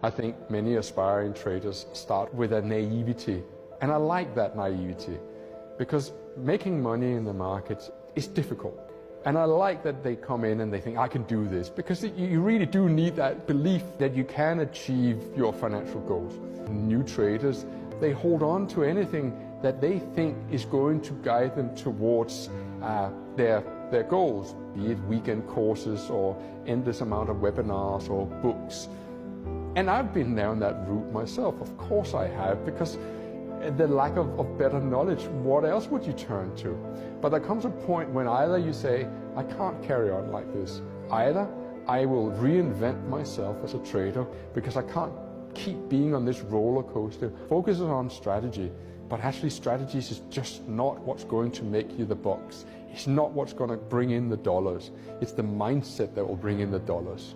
I think many aspiring traders start with a naivety, and I like that naivety because making money in the markets is difficult. And I like that they come in and they think, I can do this, because you really do need that belief that you can achieve your financial goals. New traders, they hold on to anything that they think is going to guide them towards their goals, be it weekend courses or endless amount of webinars or books. And I've been down that route myself, of course I have, because the lack of better knowledge, what else would you turn to? But there comes a point when either you say, I can't carry on like this, either I will reinvent myself as a trader because I can't keep being on this roller coaster, focuses on strategy, but actually strategies is just not what's going to make you the bucks. It's not what's going to bring in the dollars. It's the mindset that will bring in the dollars.